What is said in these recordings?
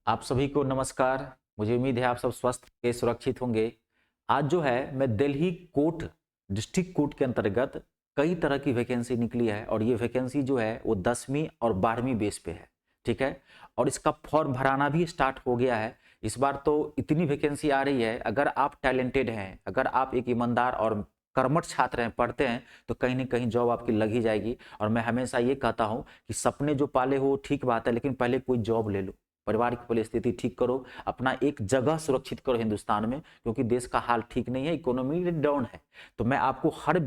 आप सभी को नमस्कार। मुझे उम्मीद है आप सब स्वस्थ के सुरक्षित होंगे। आज जो है मैं दिल्ली कोर्ट डिस्ट्रिक्ट कोर्ट के अंतर्गत कई तरह की वैकेंसी निकली है और ये वैकेंसी जो है वो 10वीं और 12वीं बेस पे है। ठीक है, और इसका फॉर्म भराना भी स्टार्ट हो गया है। इस बार तो इतनी वैकेंसी आ रही है, अगर आप टैलेंटेड हैं, अगर आप एक ईमानदार और कर्मठ छात्र हैं, पढ़ते हैं, तो कहीं ना कहीं जॉब आपकी लग ही जाएगी। और मैं हमेशा ये कहता हूँ कि सपने जो पाले हो ठीक बात है, लेकिन पहले कोई जॉब ले लो, परिवार की परिस्थिति ठीक करो, अपना एक जगह सुरक्षित करो हिंदुस्तान में, क्योंकि देश का हाल ठीक नहीं है, इकोनॉमी डाउन है। तो मैं आपको हर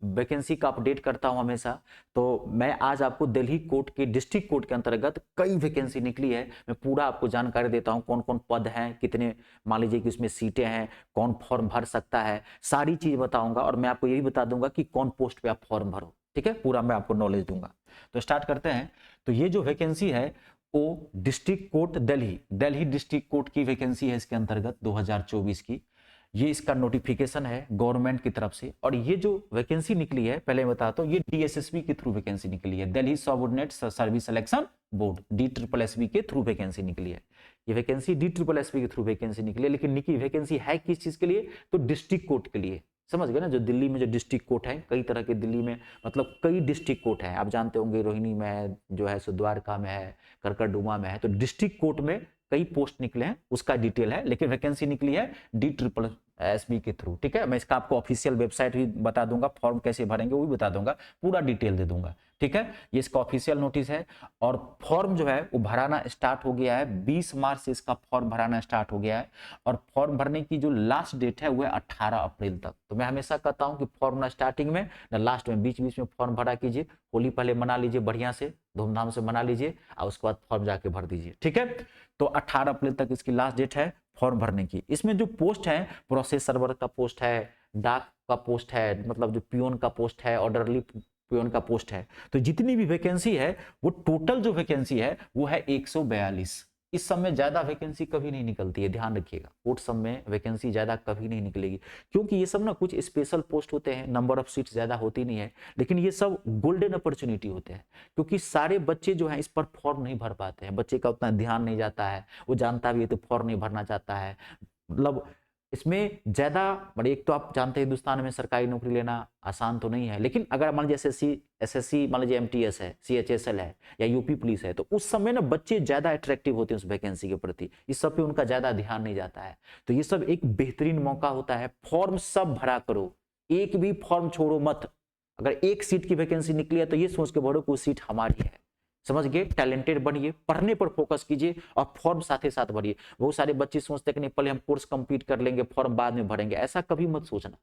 वैकेंसी का अपडेट करता हूं हमेशा। तो मैं आज आपको दिल्ली कोर्ट के डिस्ट्रिक्ट कोर्ट के अंतर्गत कई वैकेंसी निकली है, मैं पूरा आपको जानकारी देता हूं, कौन कौन पद हैं, कितने मान लीजिए कि उसमें सीटें हैं, कौन फॉर्म भर सकता है, सारी चीज बताऊंगा। और मैं आपको ये भी बता दूंगा कि कौन पोस्ट पे आप फॉर्म भरो। ठीक है, पूरा मैं आपको नॉलेज दूंगा। तो स्टार्ट करते हैं। तो ये जो वैकेंसी है वो district court Delhi district court की वैकेंसी है, इसके अंतर्गत 2024 की। ये इसका नोटिफिकेशन है गवर्नमेंट की तरफ से। और ये जो वैकेंसी निकली है, पहले बताता हूँ, ये डीएसएसबी के थ्रू वैकेंसी निकली है, Delhi subordinate service selection board, DSSB के थ्रू वैकेंसी निकली है। ये वैकेंसी DSSB के थ्रू वैकेंसी निकली है, लेकिन निकी वैकेंसी है किस चीज के लिए? तो डिस्ट्रिक्ट कोर्ट के लिए। समझ गए ना, जो दिल्ली में जो डिस्ट्रिक्ट कोर्ट है, कई तरह के दिल्ली में मतलब कई डिस्ट्रिक्ट कोर्ट है, आप जानते होंगे, रोहिणी में है, जो है सो द्वारका में है, करकरडुमा में है। तो डिस्ट्रिक्ट कोर्ट में कई पोस्ट निकले हैं, उसका डिटेल है, लेकिन वैकेंसी निकली है DSSB के थ्रू। ठीक है, मैं इसका आपको ऑफिशियल वेबसाइट भी बता दूंगा, फॉर्म कैसे भरेंगे वो भी बता दूंगा, पूरा डिटेल दे दूंगा। ठीक है, ये इसका ऑफिशियल नोटिस है। और फॉर्म जो है वो भराना स्टार्ट हो गया है, 20 मार्च से इसका फॉर्म भराना स्टार्ट हो गया है। और फॉर्म भरने की जो लास्ट डेट है वो है 18 अप्रैल तक। तो मैं हमेशा कहता हूं कि फॉर्म ना स्टार्टिंग में ना लास्ट में, बीच बीच में फॉर्म भरा कीजिए। होली पहले मना लीजिए, बढ़िया से धूमधाम से मना लीजिए, और उसके बाद फॉर्म जाके भर दीजिए। ठीक है, तो 18 अप्रैल तक इसकी लास्ट डेट है फॉर्म भरने की। इसमें जो पोस्ट है, प्रोसेस सर्वर का पोस्ट है, डाक का पोस्ट है, मतलब जो पियोन का पोस्ट है, ऑर्डरली पियोन का पोस्ट है। तो जितनी भी वैकेंसी है, वो टोटल जो वैकेंसी है वो है 142। इस सब में ज्यादा वैकेंसी कभी नहीं निकलती है, ध्यान रखिएगा। कोर्ट सब में वैकेंसी ज्यादा कभी नहीं निकलेगी, क्योंकि ये सब ना कुछ स्पेशल पोस्ट होते हैं, नंबर ऑफ सीट ज्यादा होती नहीं है, लेकिन ये सब गोल्डन अपॉर्चुनिटी होते हैं। क्योंकि सारे बच्चे जो हैं इस पर फॉर्म नहीं भर पाते हैं, बच्चे का उतना ध्यान नहीं जाता है, वो जानता भी है तो फॉर्म नहीं भरना चाहता है। मतलब इसमें ज्यादा बड़े, एक तो आप जानते हैं हिंदुस्तान में सरकारी नौकरी लेना आसान तो नहीं है, लेकिन अगर मान लीजिए SSC मान लीजिए MTS है, CHSL है, या यूपी पुलिस है, तो उस समय ना बच्चे ज्यादा अट्रैक्टिव होते हैं उस वैकेंसी के प्रति, इस सब पे उनका ज्यादा ध्यान नहीं जाता है। तो ये सब एक बेहतरीन मौका होता है, फॉर्म सब भरा करो, एक भी फॉर्म छोड़ो मत। अगर एक सीट की वैकेंसी निकली है तो ये सोच के भरो कि वो सीट हमारी है। समझ गए, टैलेंटेड बनिए, पढ़ने पर फोकस कीजिए और फॉर्म साथ ही साथ भरिए। बहुत सारे बच्चे सोचते हैं कि नहीं पहले हम कोर्स कंप्लीट कर लेंगे, फॉर्म बाद में भरेंगे, ऐसा कभी मत सोचना।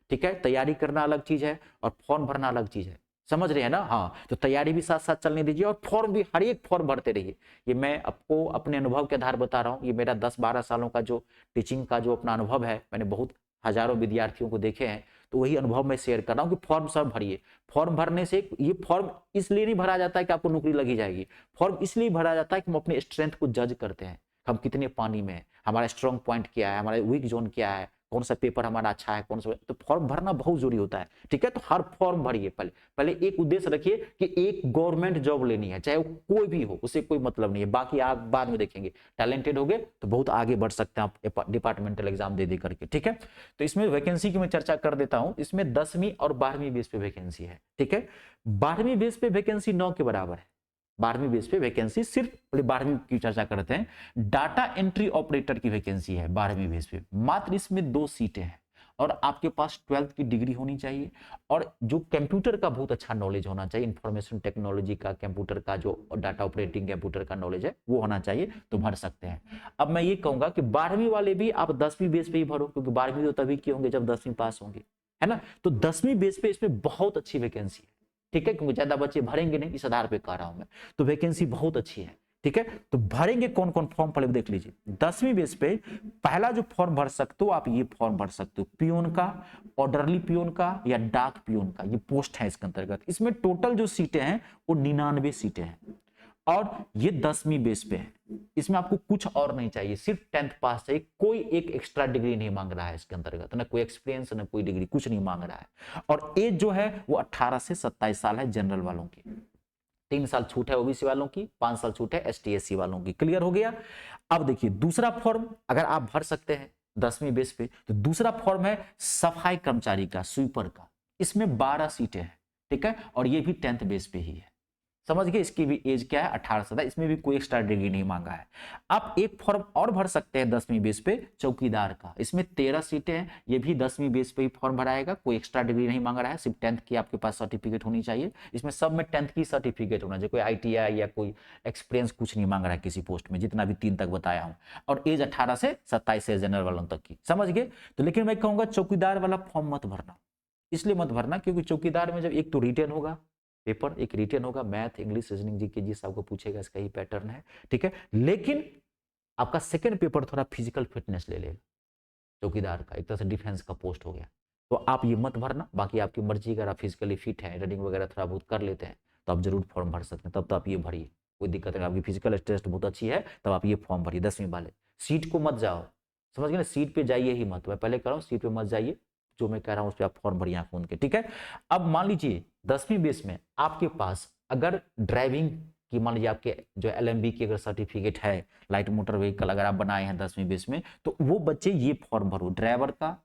ठीक है, तैयारी करना अलग चीज है और फॉर्म भरना अलग चीज है, समझ रहे हैं ना? हाँ, तो तैयारी भी साथ साथ चलने दीजिए और फॉर्म भी, हर एक फॉर्म भरते रहिए। ये मैं आपको अपने अनुभव के आधार बता रहा हूँ, ये मेरा 10-12 सालों का जो टीचिंग का जो अपना अनुभव है, मैंने बहुत हजारों विद्यार्थियों को देखे हैं, तो वही अनुभव मैं शेयर कर रहा हूँ कि फॉर्म सब भरिए। फॉर्म भरने से, ये फॉर्म इसलिए नहीं भरा जाता है कि आपको नौकरी लगी जाएगी, फॉर्म इसलिए भरा जाता है कि हम अपने स्ट्रेंथ को जज करते हैं, हम कितने पानी में है, हमारा स्ट्रॉन्ग पॉइंट क्या है, हमारा वीक जोन क्या है, कौन सा पेपर हमारा अच्छा है, कौन सा, तो फॉर्म भरना बहुत जरूरी होता है। ठीक है, तो हर फॉर्म भरिए। पहले पहले एक उद्देश्य रखिए कि एक गवर्नमेंट जॉब लेनी है, चाहे वो कोई भी हो, उससे कोई मतलब नहीं है, बाकी आप बाद में देखेंगे। टैलेंटेड हो गए तो बहुत आगे बढ़ सकते हैं आप डिपार्टमेंटल एग्जाम दे करके। ठीक है, तो इसमें वैकेंसी की मैं चर्चा कर देता हूं। इसमें 10वीं और 12वीं बेस पे वैकेंसी है। ठीक है, 12वीं बेस पे वैकेंसी 9 के बराबर है। 12वीं बेस पे वैकेंसी, सिर्फ 12वीं की चर्चा करते हैं। डाटा एंट्री ऑपरेटर की वैकेंसी है 12वीं बेस पे, मात्र इसमें 2 सीटें हैं। और आपके पास 12th की डिग्री होनी चाहिए, और जो कंप्यूटर का बहुत अच्छा नॉलेज होना चाहिए, इंफॉर्मेशन टेक्नोलॉजी का, कंप्यूटर का जो डाटा ऑपरेटिंग कंप्यूटर का नॉलेज है वो होना चाहिए, तो भर सकते हैं। अब मैं ये कहूंगा कि 12वीं वाले भी आप 10वीं बेस पे ही भरो, क्योंकि 12वीं तो तभी की होंगे जब 10वीं पास होंगे, है ना? तो 10वीं बेस पे इसमें बहुत अच्छी वैकेंसी है। ठीक है, क्योंकि ज्यादा बच्चे भरेंगे नहीं, इस आधार पे कह रहा हूं मैं, तो वैकेंसी बहुत अच्छी है। ठीक है, तो भरेंगे कौन कौन फॉर्म, पहले देख लीजिए। 10वीं बेस पे पहला जो फॉर्म भर सकते हो आप, ये फॉर्म भर सकते हो, पियोन का, ऑर्डरली पियोन का या डाक पियोन का, ये पोस्ट है इसके अंतर्गत। इसमें टोटल जो सीटें हैं वो 99 सीटें हैं, और ये 10वीं बेस पे है। इसमें आपको कुछ और नहीं चाहिए, सिर्फ 10th पास चाहिए, कोई एक एक्स्ट्रा डिग्री नहीं मांग रहा है इसके अंतर्गत, ना कोई एक्सपीरियंस ना कोई डिग्री, कुछ नहीं मांग रहा है। और एज जो है वो 18 से 27 साल है जनरल वालों की। 3 साल छूट है ओबीसी वालों की, 5 साल छूट है एसटी एससी वालों की। क्लियर हो गया। अब देखिए दूसरा फॉर्म अगर आप भर सकते हैं 10वीं बेस पे, तो दूसरा फॉर्म है सफाई कर्मचारी का, स्वीपर का। इसमें 12 सीटें हैं, ठीक है, और ये भी 10th बेस पे ही है। समझ गए। इसकी भी एज क्या है 18 साल, इसमें भी कोई एक्स्ट्रा डिग्री नहीं मांगा है। आप एक फॉर्म और भर सकते हैं 10वीं बेस पे, चौकीदार का। इसमें 13 सीटें हैं, ये भी 10वीं बेस पे ही फॉर्म भराएगा, कोई एक्स्ट्रा डिग्री नहीं मांग रहा है, सिर्फ 10th की आपके पास सर्टिफिकेट होनी चाहिए। इसमें सब में 10th की सर्टिफिकेट होना चाहिए, कोई ITI या कोई एक्सपीरियंस कुछ नहीं मांग रहा है किसी पोस्ट में, जितना भी 3 तक बताया हूं। और एज 18 से 27 है जनरल वालों तक की। समझ गए। तो लेकिन मैं कहूंगा चौकीदार वाला फॉर्म मत भरना। इसलिए मत भरना क्योंकि चौकीदार में जब एक तो रिटर्न होगा, पेपर एक रिटर्न होगा, मैथ इंग्लिश रीजनिंग जीके जी सबको पूछेगा, इसका ही पैटर्न है, ठीक है। लेकिन आपका सेकंड पेपर थोड़ा फिजिकल फिटनेस ले लेगा चौकीदार का, एक तरह से डिफेंस का पोस्ट हो गया। तो आप ये मत भरना, बाकी आपकी मर्जी, अगर आप फिजिकली फिट हैं, रनिंग वगैरह थोड़ा बहुत कर लेते हैं, तो आप जरूर फॉर्म भर सकते हैं। तब तो आप ये भरिए, कोई दिक्कत नहीं। आपकी फिजिकल टेस्ट बहुत अच्छी है, तब आप ये फॉर्म भरिए 10वीं वाले। सीट को मत जाओ, समझ गए ना, सीट पे जाइए ही मत। मैं पहले कह रहा हूँ सीट पे मत जाइए, जो मैं कह रहा हूँ उस पर आप फॉर्म भरिए आंख मूंद के, ठीक है। अब मान लीजिए 10वीं बेस में आपके पास अगर ड्राइविंग की, मान लीजिए आपके जो LMB की अगर सर्टिफिकेट है, लाइट मोटर व्हीकल अगर आप बनाए हैं 10वीं बेस में, तो वो बच्चे ये फॉर्म भरो। ड्राइवर का,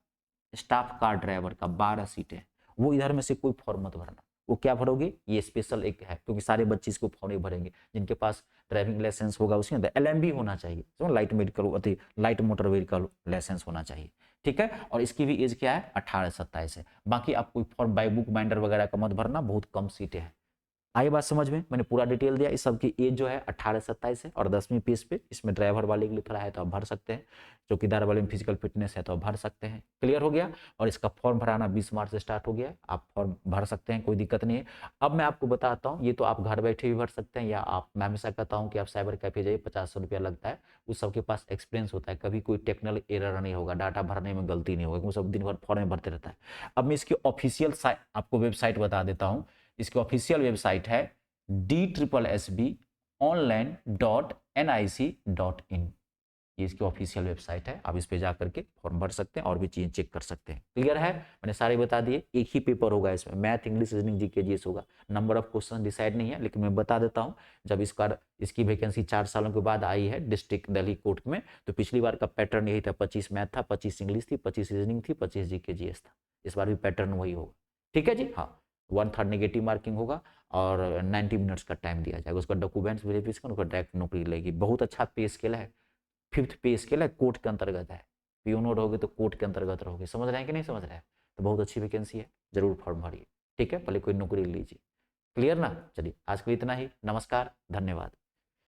स्टाफ कार ड्राइवर का 12 सीटें, वो इधर में से कोई फॉर्म मत भरना। वो क्या भरोगे, ये स्पेशल एक है, क्योंकि सारे बच्चे इसको फॉर्म नहीं भरेंगे। जिनके पास ड्राइविंग लाइसेंस होगा उसके अंदर LMB होना चाहिए, समझ, लाइट मेडिकल अति लाइट मोटर व्हीकल लाइसेंस होना चाहिए, ठीक है। और इसकी भी एज क्या है 18 से 27 है। बाकी आप कोई फॉर्म बाई बुक बाइंडर वगैरह का मत भरना, बहुत कम सीटें हैं। आई बात समझ में, मैंने पूरा डिटेल दिया। इस सब की एज जो है 18 से 27 है, और 10वीं पेज पे इसमें ड्राइवर वाले के लिए थोड़ा है तो आप भर सकते हैं, चौकीदार वाले में फिजिकल फिटनेस है तो आप भर सकते हैं। क्लियर हो गया। और इसका फॉर्म भराना 20 मार्च से स्टार्ट हो गया, आप फॉर्म भर सकते हैं, कोई दिक्कत नहीं है। अब मैं आपको बताता हूँ, ये तो आप घर बैठे भी भर सकते हैं, या आप, मैं हमेशा कहता हूँ कि आप साइबर कैफे जाइए, 50 रुपया लगता है। उस सबके पास एक्सपीरियंस होता है, कभी कोई टेक्निकल एरर नहीं होगा, डाटा भरने में गलती नहीं होगी, वो सब दिन भर फॉर्म भरते रहता है। अब मैं इसकी ऑफिशियल आपको वेबसाइट बता देता हूँ। इसकी ऑफिशियल वेबसाइट है DSSBonline.nic.in। ये इसकी ऑफिशियल वेबसाइट है, आप इस पे जा करके फॉर्म भर सकते हैं और भी चीजें चेक कर सकते हैं। क्लियर है, मैंने सारे बता दिए। एक ही पेपर होगा इसमें, math English reasoning GK GS होगा। नंबर ऑफ क्वेश्चन डिसाइड नहीं है, लेकिन मैं बता देता हूँ। जब इसकी वैकेंसी 4 सालों के बाद आई है डिस्ट्रिक्ट दिल्ली कोर्ट में, तो पिछली बार का पैटर्न यही था, 25 मैथ था, 25 इंग्लिश थी, 25 रीजनिंग थी, 25 जीके जीएस था। इस बार भी पैटर्न वही होगा, ठीक है जी। हाँ, 1/3 नेगेटिव मार्किंग होगा और 90 मिनट्स का टाइम दिया जाएगा। उसका डॉक्यूमेंट्स वेरिफिकेशन, उसका डायरेक्ट नौकरी लगेगी। बहुत अच्छा पे स्केल है, 5th पे स्केल है, कोर्ट के अंतर्गत है। पियोन रहोगे तो कोर्ट के अंतर्गत रहोगे। समझ रहे हैं कि नहीं समझ रहे हैं, तो बहुत अच्छी वैकेंसी है, जरूर फॉर्म भरिए, ठीक है। पहले कोई नौकरी लीजिए। क्लियर ना। चलिए आज के लिए इतना ही, नमस्कार, धन्यवाद।